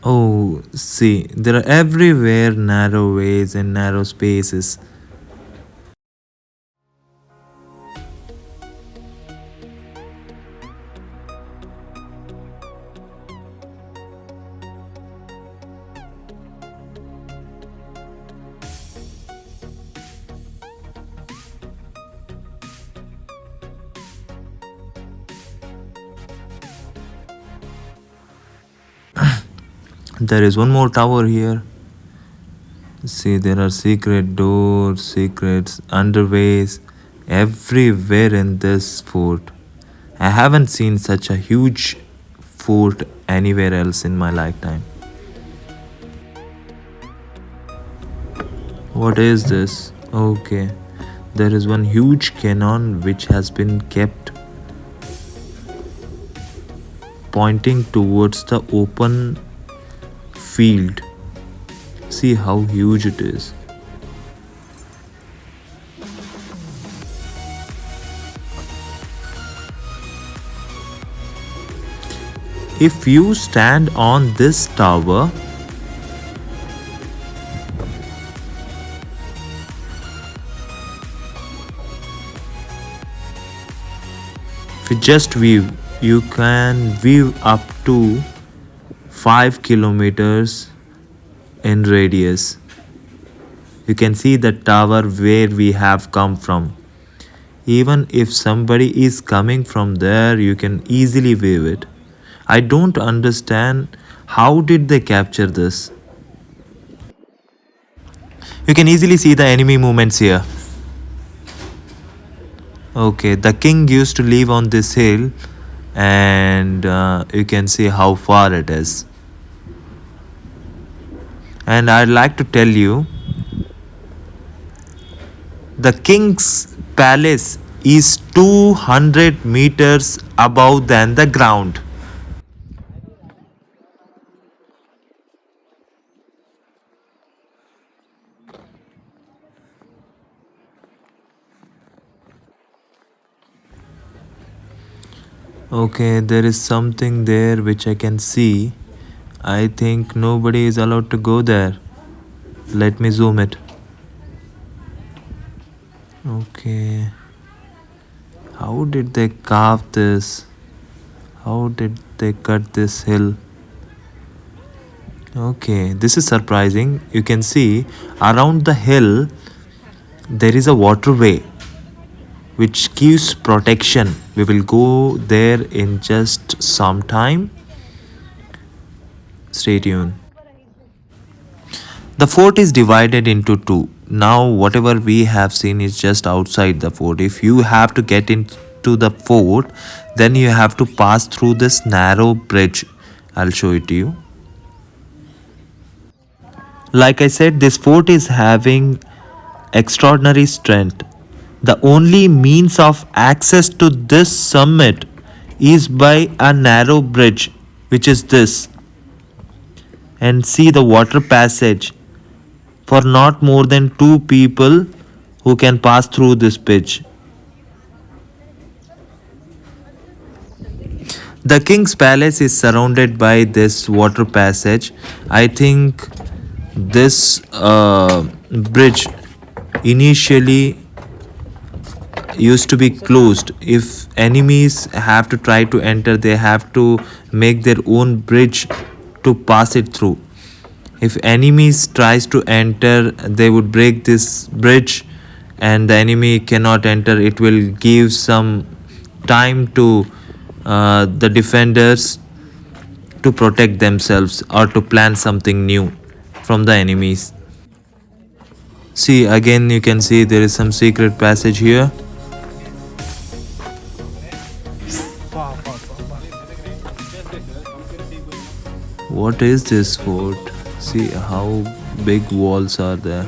Oh, see, there are everywhere narrow ways and narrow spaces. There is one more tower here. See, there are secret doors, secrets, underways, everywhere in this fort. I haven't seen such a huge fort anywhere else in my lifetime. What is this? Okay, there is one huge cannon which has been kept pointing towards the open field. See how huge it is. If you stand on this tower, if you just view, you can view up to 5 kilometers in radius. You can see the tower where we have come from. Even if somebody is coming from there, you can easily view it. I don't understand how did they capture this. You can easily see the enemy movements here. Okay, the king used to live on this hill, and you can see how far it is. And I'd like to tell you the king's palace is 200 meters above than the ground. Okay, there is something there which I can see. I think nobody is allowed to go there. Let me zoom it. Okay. How did they carve this? How did they cut this hill? Okay, this is surprising. You can see around the hill there is a waterway which gives protection. We will go there in just some time. Stay tuned. The fort is divided into two. Now, whatever we have seen is just outside the fort. If you have to get into the fort, then you have to pass through this narrow bridge. I'll show it to you. Like I said, this fort is having extraordinary strength. The only means of access to this summit is by a narrow bridge, which is this. And see the water passage for not more than two people who can pass through this bridge. The king's palace is surrounded by this water passage. I think this bridge initially used to be closed. If enemies have to try to enter, they have to make their own bridge to pass it through. If enemies tries to enter, they would break this bridge and the enemy cannot enter. It will give some time to the defenders to protect themselves or to plan something new from the enemies. See, again you can see there is some secret passage here. What is this fort? See how big walls are there.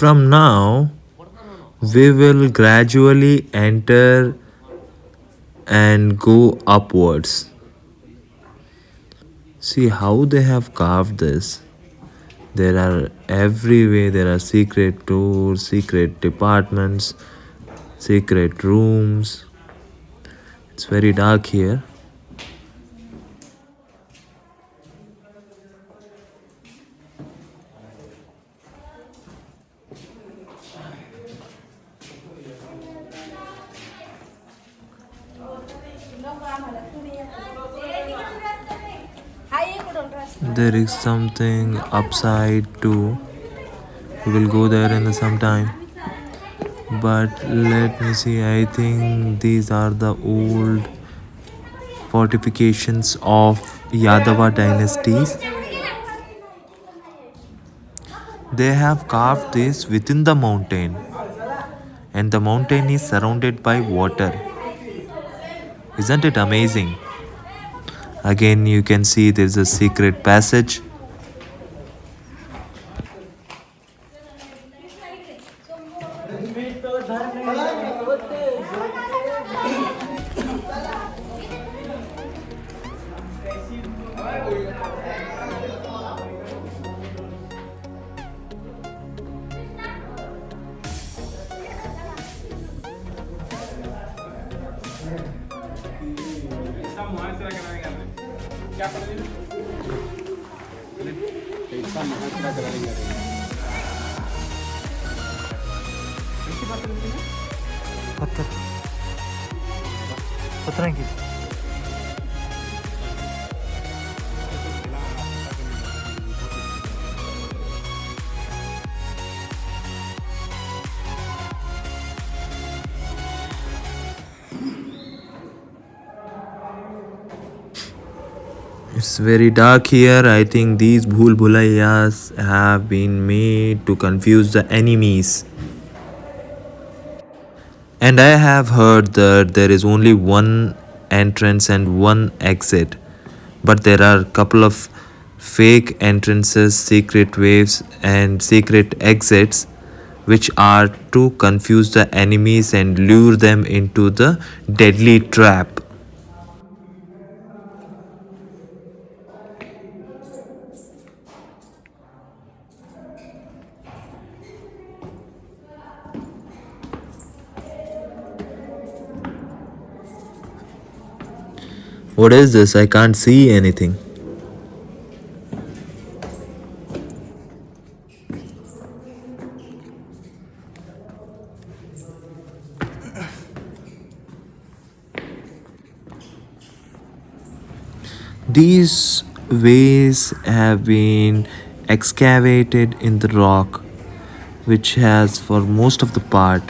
From now, we will gradually enter and go upwards. See how they have carved this. There are everywhere, there are secret doors, secret departments, secret rooms. It's very dark here. There is something upside too. We will go there in some time. But let me see. I think these are the old fortifications of Yadava dynasties. They have carved this within the mountain, and the mountain is surrounded by water. Isn't it amazing? Again, you can see there's a secret passage. It's very dark here. I think these bhul bhulayas have been made to confuse the enemies. And I have heard that there is only one entrance and one exit. But there are a couple of fake entrances, secret waves, and secret exits which are to confuse the enemies and lure them into the deadly trap. What is this? I can't see anything. These ways have been excavated in the rock, which has for most of the part,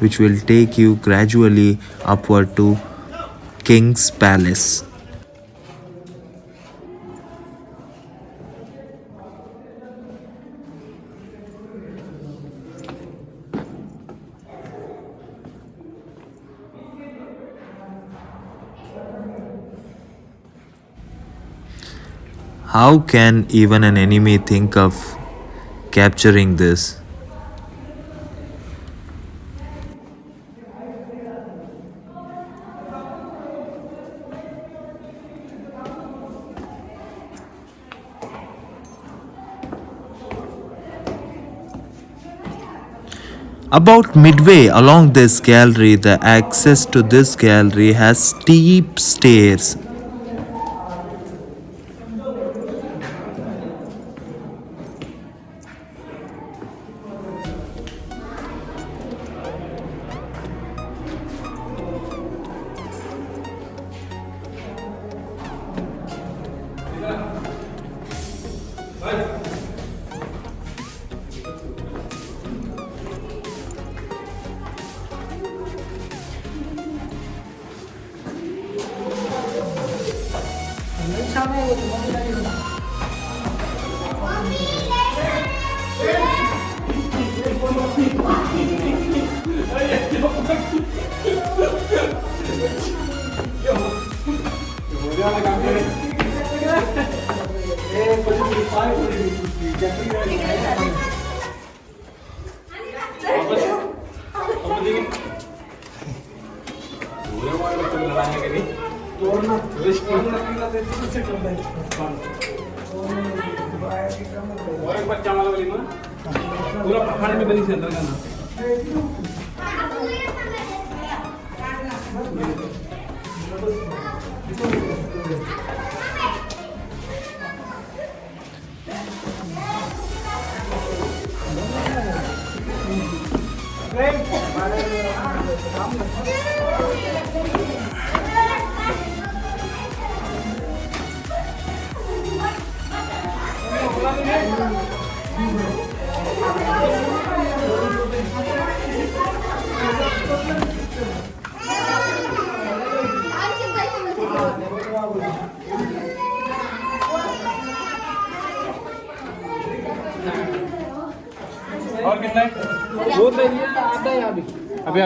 which will take you gradually upward to King's Palace. How can even an enemy think of capturing this? About midway along this gallery, the access to this gallery has steep stairs. और एक बच्चा वाला वाली में पूरा पहाड़ में बनी सेंटर का ना और कितना है वो तो ये आधा है अभी अभी